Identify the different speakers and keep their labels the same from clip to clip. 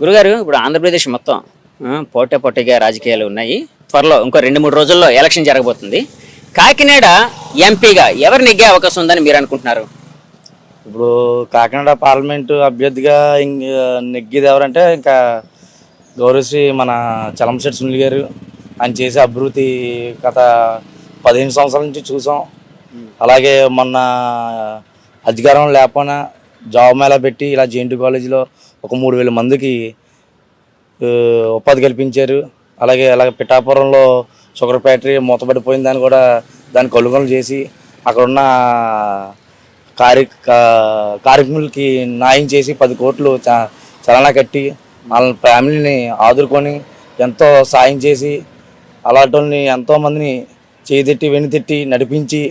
Speaker 1: గురుగారు ఇప్పుడు ఆంధ్రప్రదేశ్ మొత్తం పోటాపోటీగా రాజకీయాలు ఉన్నాయి. త్వరలో ఇంకో 2-3 రోజుల్లో ఎలక్షన్ జరగబోతుంది. కాకినాడ ఎంపీగా ఎవరు నెగ్గే అవకాశం ఉందని మీరు అనుకుంటున్నారు?
Speaker 2: ఇప్పుడు కాకినాడ పార్లమెంటు అభ్యర్థిగా నెగ్గేది ఎవరంటే ఇంకా గౌరవశ్రీ మన చలంశెట్టి సునీల్ గారు. ఆయన చేసే అభివృద్ధి గత 15 సంవత్సరాల నుంచి చూసాం. అలాగే మొన్న అధికారం లేకపోయినా జాబ్ మేళా పెట్టి ఇలా జేఎన్టీ కాలేజీలో ఒక 3,000 మందికి ఉపాధి కల్పించారు. అలాగే పిఠాపురంలో షుగర్ ఫ్యాక్టరీ మూతపడిపోయిందని కూడా దాన్ని కొనుగోలు చేసి అక్కడున్న కార్మికులకి న్యాయం చేసి 10 కోట్లు చలనా కట్టి వాళ్ళ ఫ్యామిలీని ఆదుకొని ఎంతో సాయం చేసి అలాంటి వాళ్ళని ఎంతోమందిని చేతిట్టి వెనుతిట్టి నడిపించి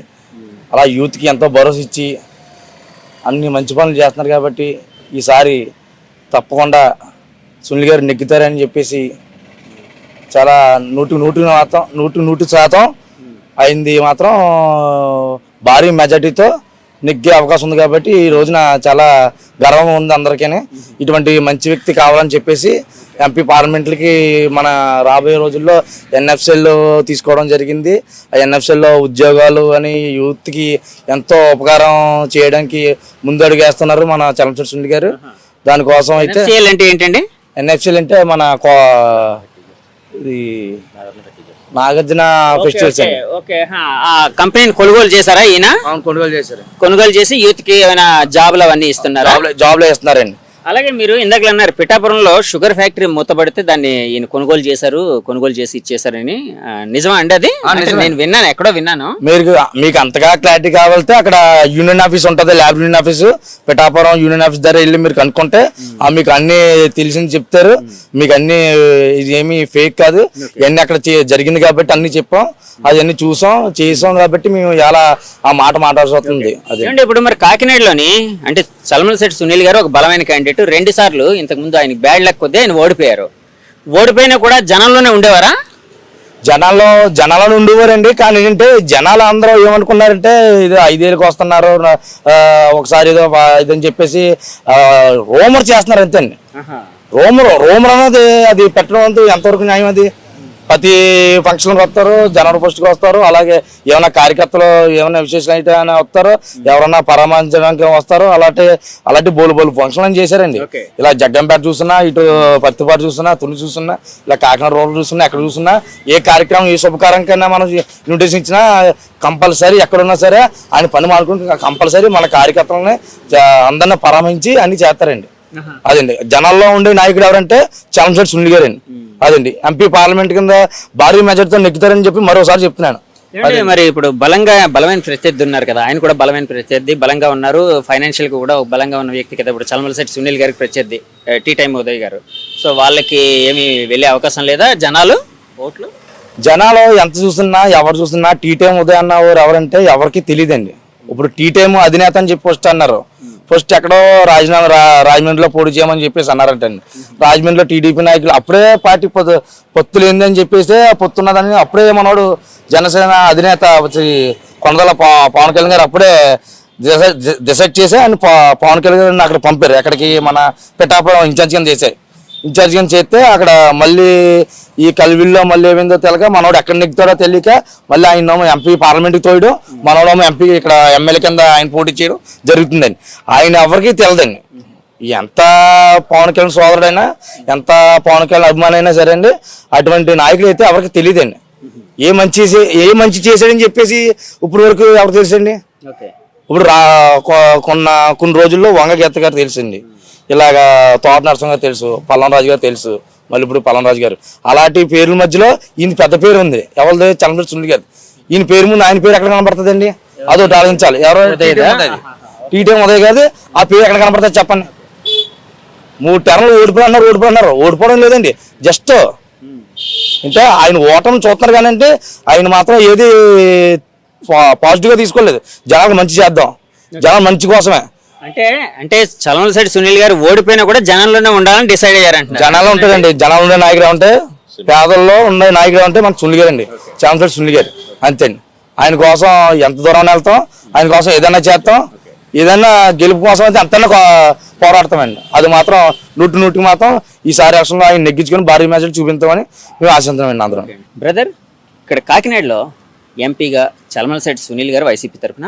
Speaker 2: అలా యూత్కి ఎంతో భరోసా ఇచ్చి అన్ని మంచి పనులు చేస్తున్నారు. కాబట్టి ఈసారి తప్పకుండా సునీల్ గారు నెగ్గుతారని చెప్పేసి చాలా 100% అయింది. మాత్రం భారీ మెజార్టీతో నెగ్గే అవకాశం ఉంది. కాబట్టి ఈ రోజున చాలా గర్వం ఉంది అందరికీ. ఇటువంటి మంచి వ్యక్తి కావాలని చెప్పేసి ఎంపీ పార్లమెంట్లకి మన రాబోయే రోజుల్లో ఎన్ఎఫ్సిఎల్ తీసుకోవడం జరిగింది. ఆ ఎన్ఎఫ్సిఎల్లో ఉద్యోగాలు అని యూత్కి ఎంతో ఉపకారం చేయడానికి ముందడుగు వేస్తున్నారు మన చలంశెట్టి సునీల్ గారు. దానికోసం అయితే
Speaker 1: ఏంటండి
Speaker 2: ఎన్ఎఫ్సిఎల్ అంటే మన ఇది నాగార్జున ఫెస్టివల్స్
Speaker 1: కంపెనీని కొనుగోలు చేశారా? ఈయన కొనుగోలు చేసి యూత్ కి ఏమైనా జాబ్లు అవన్నీ ఇస్తున్నారు?
Speaker 2: జాబ్లు ఇస్తున్నారండి.
Speaker 1: అలాగే మీరు ఇందాక అన్నారు పిఠాపురంలో షుగర్ ఫ్యాక్టరీ మూతపడితే దాన్ని ఈయన కొనుగోలు చేసి ఇచ్చేసారని. నిజమా అండి అది? నేను విన్నాను, ఎక్కడో విన్నాను.
Speaker 2: మీకు అంతగా క్లారిటీ కావాలంటే అక్కడ యూనియన్ ఆఫీస్ ఉంటుంది, lab union office Pithapuram union office దగ్గర వెళ్ళి మీరు కనుక్కుంటే మీకు అన్ని తెలిసింది చెప్తారు. మీకు అన్ని ఇది ఏమి ఫేక్ కాదు, ఇవన్నీ అక్కడ జరిగింది కాబట్టి అన్ని చెప్పాం, అవన్నీ చూసాం చేసాం కాబట్టి మేము ఇలా ఆ మాట మాట్లాడాల్సి వస్తుంది. అదే
Speaker 1: ఇప్పుడు మరి కాకినాడలోని అంటే చలమలశెట్టి సునీల్ గారు ఒక బలమైన క్యాండిడేట్. 2 సార్లు ఇంతకుముందు ఆయనకి బ్యాడ్ లక్ కొద్ది ఆయన ఓడిపోయినా కూడా జనంలోనే ఉండేవారా?
Speaker 2: జనాల్లో ఉండేవారండి. కానీ ఏంటంటే జనాలు అందరూ ఏమనుకున్నారంటే ఇది 5 ఏళ్ళకి వస్తున్నారు ఒకసారి ఇదని చెప్పేసి రూమర్ చేస్తున్నారు అంతే అండి. రూమర్ అనేది అది పెట్టడం అంతా ఎంతవరకు న్యాయం? అది ప్రతి ఫంక్షన్కి వస్తారు, జనవరి 1కి వస్తారు. అలాగే ఏమైనా కార్యకర్తలు ఏమైనా విశేషాలు అయితే వస్తారు, ఎవరన్నా పరామర్శించడానికి వస్తారు. అలాంటి బోలు ఫంక్షన్ అని చేశారండి. ఇలా జగ్గంపేట చూస్తున్నా, ఇటు పత్తిపాటు చూస్తున్నా, తుని చూస్తున్నా, ఇలా కాకినాడ రోడ్లు చూస్తున్నా, ఎక్కడ చూస్తున్నా ఏ కార్యక్రమం ఏ శుభకార్యం కన్నా మనం ఇన్విటేషన్ ఇచ్చినా కంపల్సరీ ఎక్కడున్నా సరే ఆయన పని మానుకుంటే కంపల్సరీ మన కార్యకర్తలని అందరిని పరామర్శించి అన్ని చేస్తారండి. అదండి జనాల్లో ఉండే నాయకుడు ఎవరంటే చలంశెట్టి సునీల్ గారండి. అదండి ఎంపీ పార్లమెంట్ కింద భారీ మెజార్టీతో నెగ్గుతారని చెప్పి మరోసారి చెప్తున్నాను.
Speaker 1: మరి ఇప్పుడు బలమైన ప్రత్యర్థి ఉన్నారు కదా, ఆయన కూడా బలమైన ప్రత్యర్థి, బలంగా ఉన్నారు, ఫైనాన్షియల్ గా కూడా బలంగా ఉన్న వ్యక్తి కదా ఇప్పుడు చలమలశెట్టి సునీల్ గారికి ప్రత్యర్థి టీ టైమ్ ఉదయ్ గారు. సో వాళ్ళకి ఏమి వెళ్ళే అవకాశం లేదా?
Speaker 2: జనాలు ఎంత చూస్తున్నా ఎవరు చూస్తున్నా టీ టైమ్ ఉదయ్ అన్న ఎవరంటే ఎవరికి తెలియదండి. ఇప్పుడు టీ టైమ్ అధినేత అని చెప్పి ఫస్ట్ అన్నారు. ఫస్ట్ ఎక్కడో రాజమండ్రిలో పోటీ చేయమని చెప్పేసి అన్నారంటండి. రాజమండ్రిలో టీడీపీ నాయకులు అప్పుడే పార్టీ పొత్తులు ఏందని చెప్పేసి పొత్తున్నదని అప్పుడే మనోడు జనసేన అధినేత కొనదల పవన్ కళ్యాణ్ గారు అప్పుడే డిసైడ్ చేసి ఆయన పవన్ కళ్యాణ్ గారిని అక్కడ పంపారు. ఎక్కడికి మన పిఠాపురం ఇన్ఛార్జ్ కింద చేస్తే అక్కడ మళ్ళీ ఈ కలివిల్లో మళ్ళీ ఏమైందో తెలియక మనోడు ఎక్కడ నెగ్గుతాడో తెలియక మళ్ళీ ఆయన ఎంపీ పార్లమెంట్కి తోయడం, మనోడేమో ఎంపీ ఇక్కడ ఎమ్మెల్యే కింద ఆయన పోటీ చేయడం జరుగుతుందండి. ఆయన ఎవరికి తెలియదండి. ఎంత పవన్ కళ్యాణ్ సోదరుడైనా ఎంత పవన్ కళ్యాణ్ అభిమాని అయినా సరే అండి అటువంటి నాయకులు అయితే ఎవరికి తెలియదండి. ఏ మంచి చేశాడని చెప్పేసి ఇప్పుడు వరకు ఎవరు తెలుసండి? ఇప్పుడు కొన్ని రోజుల్లో వంగ గీత గారు తెలుసండి, ఇలాగా తోట నరసింహ గారు తెలుసు, పల్లంరాజు గారు తెలుసు, మళ్ళీ ఇప్పుడు పల్లంరాజు గారు. అలాంటి పేర్ల మధ్యలో ఈయన పెద్ద పేరు ఉంది, ఎవరిది? చలంశెట్టి సునీల్ గారు. ఈయన పేరు ముందు ఆయన పేరు ఎక్కడ కనబడుతుందండి? అదొకటి ఆలోచించాలి. ఎవరో టీ టైం ఉదయ్ గారు ఆ పేరు ఎక్కడ కనబడుతుంది చెప్పండి? 3 టర్మ్లు ఓడిపోవడం లేదండి. జస్ట్ అంటే ఆయన ఓటమి చూస్తున్నారు కానీ అంటే ఆయన మాత్రం ఏది పాజిటివ్ గా తీసుకోలేదు. జనాలకు మంచి చేద్దాం, జనాలు మంచి కోసమే.
Speaker 1: అంటే చలమలశెట్టి సునీల్ గారు ఓడిపోయినా కూడా జనాల్లోనే ఉండాలని డిసైడ్ అయ్యారంట.
Speaker 2: జనాల్లో ఉంటుందండి. జనాలు ఉండే నాయకుడు ఉంటే, పేదల్లో ఉండే నాయకుడు అంటే మన సునీల్ గారు అండి, చలమలశెట్టి సునీల్ గారు. అంతే అండి. ఆయన కోసం ఎంత దూరం వెళ్తాం, ఆయన కోసం ఏదైనా చేస్తాం, ఏదైనా గెలుపు కోసం అయితే అంతన్నా పోరాడతామండి. అది మాత్రం నూటికి మాత్రం ఈసారి ఎలక్షన్లో ఆయన నెగ్గించుకొని భారీ మ్యాచ్లు చూపించామని మేము ఆశిస్తున్నామండి అందరం.
Speaker 1: బ్రదర్, ఇక్కడ కాకినాడలో ఎంపీగా చలమలశెట్టి సునీల్ గారు వైసీపీ తరఫున,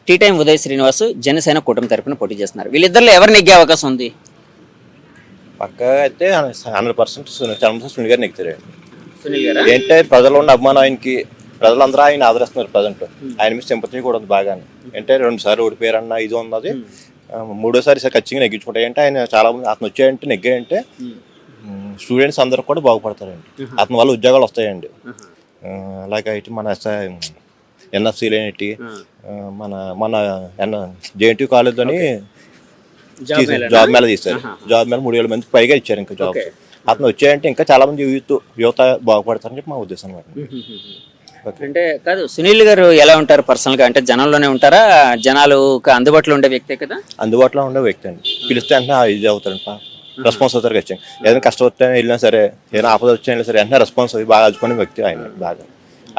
Speaker 1: టీ టైం ఉదయ్ శ్రీనివాస్ జనసేన కూటమి తరఫున పోటీ చేస్తున్నారు. వీళ్ళిద్దరిలో ఎవరు నెగ్గే అవకాశం ఉంది?
Speaker 3: పక్కా అయితే 100% చంద్రబాబు సునీల్ గారు నెగ్గుతారండి.
Speaker 1: సునీల్ గారు
Speaker 3: ఏంటంటే ప్రజల్లో ఉన్న అభిమానం ఆయనకి, ప్రజలందరూ ఆయన ఆదరిస్తున్నారు. ప్రజెంట్ ఆయన మీద సింపతి కూడా ఉంది బాగానే. అంటే 2 సార్లు ఓడిపోయారన్న ఇది ఉన్నది, 3వ సారి ఖచ్చితంగా నెగ్గించుకుంటాయి. అంటే ఆయన చాలా మంది అతను వచ్చాయంటే నెగ్గాయంటే స్టూడెంట్స్ అందరూ కూడా బాగుపడతారండి. అతని వల్ల ఉద్యోగాలు వస్తాయండి. అలాగే అయితే మన ఎన్ఎఫ్సీలు ఏంటి, మన జేఎన్టీ కాలేజ్లోని జాబ్ మేళ తీస్తారు. జాబ్ మేళ 3,000 మందికి పైగా ఇచ్చారు ఇంకా జాబ్. అతను వచ్చాయంటే ఇంకా చాలా మంది యువత బాగుపడతారని చెప్పి మా ఉద్దేశం అన్నమాట.
Speaker 1: అంటే కాదు, సునీల్ గారు ఎలా ఉంటారు పర్సనల్ గా? అంటే జనంలోనే ఉంటారా? జనాలు అందుబాటులో ఉండే వ్యక్తే కదా?
Speaker 3: అందుబాటులో ఉండే వ్యక్తి అండి. పిలిస్తే అంటే ఇది అవుతారండి, రెస్పాన్స్ అవుతారు. ఖచ్చితంగా ఏదైనా కష్టం వస్తే వెళ్ళినా సరే, ఏదైనా ఆపద వచ్చినా సరే వెంటనే రెస్పాన్స్ అవి బాగా అదుకునే వ్యక్తి ఆయన. బాగా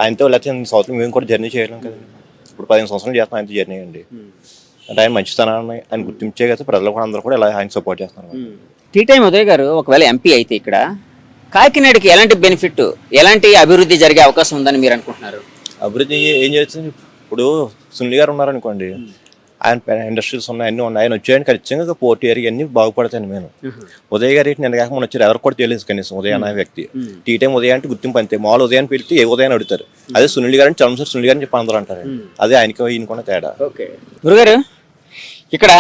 Speaker 3: ఆయనతో లేకపోతే సౌత్ మేము కూడా జర్నీ చేయలేం కదండి. ఇప్పుడు 15 సంవత్సరాలు చేస్తాం ఆయనతో జర్నీ అండి. అంటే ఆయన మంచితనాన్ని ఆయన గుర్తించే కదా ప్రజలు కూడా అందరూ కూడా ఇలా ఆయన సపోర్ట్ చేస్తున్నారు.
Speaker 1: టీ టైం ఉదయ్ గారు ఒకవేళ ఎంపీ అయితే ఇక్కడ కాకినాడకి ఎలాంటి బెనిఫిట్, ఎలాంటి అభివృద్ధి జరిగే అవకాశం ఉందని మీరు అనుకుంటున్నారు?
Speaker 3: అభివృద్ధి ఏం చేస్తుంది, ఇప్పుడు సునీల్ గారు ఉన్నారనుకోండి, ఆయన ఇండస్ట్రీస్ ఉన్నాయి, అన్నీ ఉన్నాయి. ఆయన వచ్చాయని ఖచ్చితంగా పోటీ ఏరియా అన్ని బాగుపడతాయండి. నేను ఉదయ్ గారు నిన్న కాక మొన్న వచ్చారు, ఎవరికి కూడా తెలియదు కనీసం ఉదయ్ అనే వ్యక్తి. టీ టైం ఉదయం అంటే గుర్తింపు అంతే. మామూలు ఉదయాన్ని పెడితే ఏ ఉదయాన్ని అడుగుతారు. అదే సునీల్ గారు అంటే చంద్రశేఖర్ సునీల్ గారు చెప్పి అందరూ అంటారు. అదే ఆయనకి ఈయనకున్న తేడా.
Speaker 1: గురుగారు, ఇక్కడ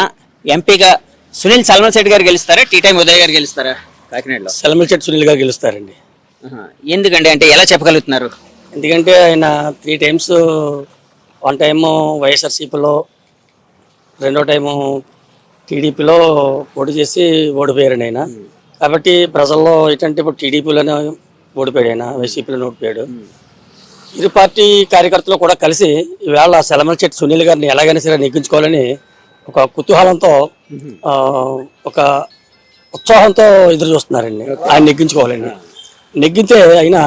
Speaker 1: ఎంపీగా సునీల్ చలమలశెట్టి గారు గెలుస్తారా, టీ టైం ఉదయ్ గారు గెలుస్తారా కాకినాడలో?
Speaker 4: చలమలశెట్టి సునీల్ గారు గెలుస్తారండి.
Speaker 1: ఎందుకండి, అంటే ఎలా చెప్పగలుగుతున్నారు?
Speaker 4: ఎందుకంటే ఆయన 3 టైమ్స్, 1 టైము వైఎస్ఆర్సీపీలో, 2వ టైము టీడీపీలో పోటీ చేసి ఓడిపోయారండి ఆయన. కాబట్టి ప్రజల్లో ఏంటంటే ఇప్పుడు టీడీపీలోనే ఓడిపోయాడు ఆయన, వైసీపీలోనే ఓడిపోయాడు. ఇరు పార్టీ కార్యకర్తలు కూడా కలిసి ఈవేళ చలమలశెట్టి సునీల్ గారిని ఎలాగైనా సరే నెగ్గించుకోవాలని ఒక కుతూహలంతో, ఒక ఉత్సాహంతో ఎదురు చూస్తున్నారండి. ఆయన నెగ్గించుకోవాలండి. నెగ్గితే అయినా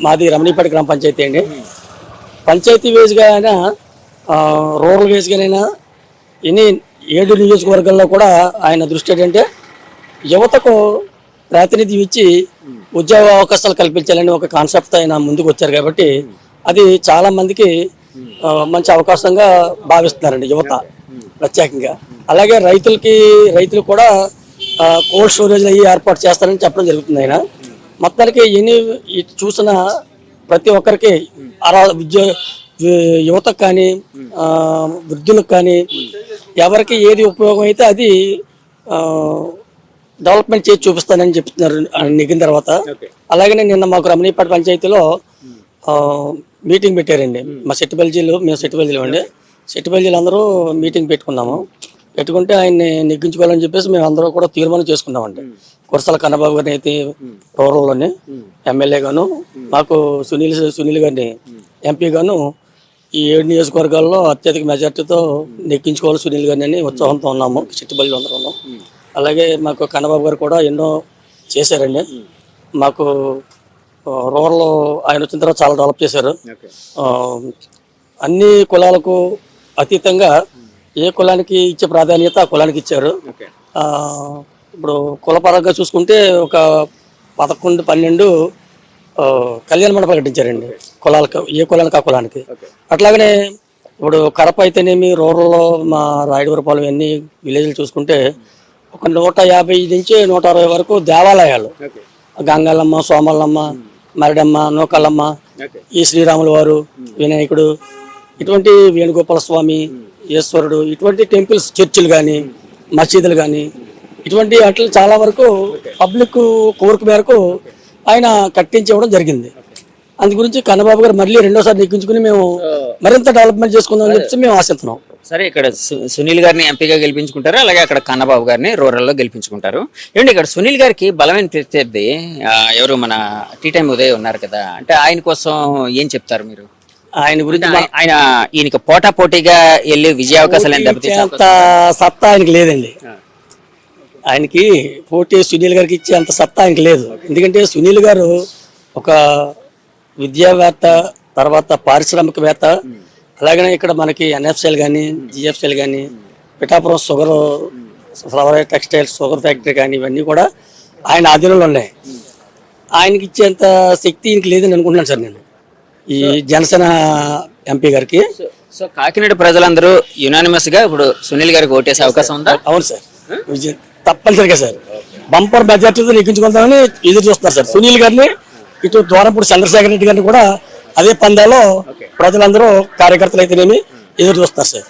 Speaker 4: మాది రమణీపేట గ్రామ పంచాయతీ అండి. పంచాయతీ వేజ్గా అయినా, రూరల్ వేజ్గానైనా ఎన్ని 7 నియోజకవర్గాల్లో కూడా ఆయన దృష్టి ఏంటంటే యువతకు ప్రాతినిధ్యం ఇచ్చి ఉద్యోగ అవకాశాలు కల్పించాలని ఒక కాన్సెప్ట్ ఆయన ముందుకు వచ్చారు. కాబట్టి అది చాలా మందికి మంచి అవకాశంగా భావిస్తున్నారండి యువత ప్రత్యేకంగా. అలాగే రైతులు కూడా కోల్డ్ స్టోరేజ్ అయ్యి ఏర్పాటు చేస్తారని చెప్పడం జరుగుతుంది. ఆయన మొత్తానికి చూసిన ప్రతి ఒక్కరికి యువతకు కానీ వృద్ధులకు కానీ ఎవరికి ఏది ఉపయోగం అయితే అది డెవలప్మెంట్ చేసి చూపిస్తానని చెప్తున్నారు నెగ్గిన తర్వాత. అలాగే నిన్న మాకు రమణీపేట పంచాయతీలో మీటింగ్ పెట్టారండి. మా మేము సెట్టిబల్జీలో అండి. సెట్టిబల్జీలు అందరూ మీటింగ్ పెట్టుకుంటే ఆయన్ని నెగ్గించుకోవాలని చెప్పేసి మేము అందరూ కూడా తీర్మానం చేసుకున్నామండి. కురసాల కన్నబాబు గారిని అయితే రూరల్లోని ఎమ్మెల్యే గాను, మాకు సునీల్ గారిని ఎంపీ గాను ఈ 7 నియోజకవర్గాల్లో అత్యధిక మెజార్టీతో నెగ్గించుకోవాలి సునీల్ గారిని అని ఉత్సాహంతో ఉన్నాము. సెట్టిబల్జీలో అందరూ ఉన్నాం. అలాగే మాకు కన్నబాబు గారు కూడా ఎన్నో చేశారండి. మాకు రూరల్ ఆయన వచ్చిన తర్వాత చాలా డెవలప్ చేశారు. అన్ని కులాలకు అతీతంగా ఏ కులానికి ఇచ్చే ప్రాధాన్యత ఆ కులానికి ఇచ్చారు. ఇప్పుడు కులపరంగా చూసుకుంటే ఒక 11, 12 కళ్యాణ మండపాలు కట్టించారండి కులాలకు, ఏ కులానికి ఆ కులానికి. అట్లాగనే ఇప్పుడు కడప అయితేనేమి, రూరల్లో మా రాయడవరపాలెం అన్ని విలేజ్లు చూసుకుంటే ఒక 150 నుంచి 160 వరకు దేవాలయాలు, గంగాలమ్మ, సోమల్లమ్మ, మరిడమ్మ, నూకల్లమ్మ, ఈ శ్రీరాముల వారు, వినాయకుడు, ఇటువంటి వేణుగోపాల స్వామి, ఈశ్వరుడు, ఇటువంటి టెంపుల్స్, చర్చిలు కానీ మసీదులు కానీ ఇటువంటి వాటిని చాలా వరకు పబ్లిక్ కోరిక మేరకు ఆయన కట్టించడం జరిగింది. అందు గురించి కన్నబాబు గారు మళ్ళీ 2వ సారి నెగ్గించుకుని మేము మరింత డెవలప్మెంట్ చేసుకుందాం అని చెప్పి మేము ఆశిస్తున్నాం.
Speaker 1: సరే, ఇక్కడ సునీల్ గారిని ఎంపీగా గెలిపించుకుంటారు, అలాగే అక్కడ కన్నబాబు గారిని రూరల్లో గెలిపించుకుంటారు. ఏంటి ఇక్కడ సునీల్ గారికి బలమైన ప్రత్యర్థి ఎవరు, మన టీ టైం ఉదయ్ ఉన్నారు కదా, అంటే ఆయన కోసం ఏం చెప్తారు మీరు?
Speaker 4: ఆయన గురించి
Speaker 1: ఈయనకి పోటాపోటీగా వెళ్ళి విజయ అవకాశాలు
Speaker 4: అంత సత్తా ఆయనకి లేదండి. ఆయనకి పోటీ సునీల్ గారికి ఇచ్చే అంత సత్తా ఆయనకి లేదు. ఎందుకంటే సునీల్ గారు ఒక విద్యావేత్త, తర్వాత పారిశ్రామికవేత్త, అలాగనే ఇక్కడ మనకి ఎన్ఎఫ్సీలు కానీ, జిఎఫ్సీలు కానీ, Pithapuram sugar flower textiles sugar factory కానీ ఇవన్నీ కూడా ఆయన ఆధీనంలో ఉన్నాయి. ఆయనకి ఇచ్చేంత శక్తి ఇంక లేదని అనుకుంటున్నాను సార్ నేను ఈ జనసేన ఎంపీ గారికి.
Speaker 1: సో కాకినాడ ప్రజలందరూ యునానిమస్ గా ఇప్పుడు సునీల్ గారికి ఓటేసే అవకాశం ఉందా?
Speaker 4: అవును సార్, తప్పనిసరిగా సార్ బంపర్ మెజార్టీతో నెగ్గించుకుంటామని ఎదురు చూస్తున్నారు సార్. సునీల్ గారిని ఇటు ద్వారంపూడి చంద్రశేఖర్ రెడ్డి గారిని కూడా అదే పందాలో ప్రజలందరూ కార్యకర్తలు అయితేనేమి ఎదురు చూస్తున్నారు సార్.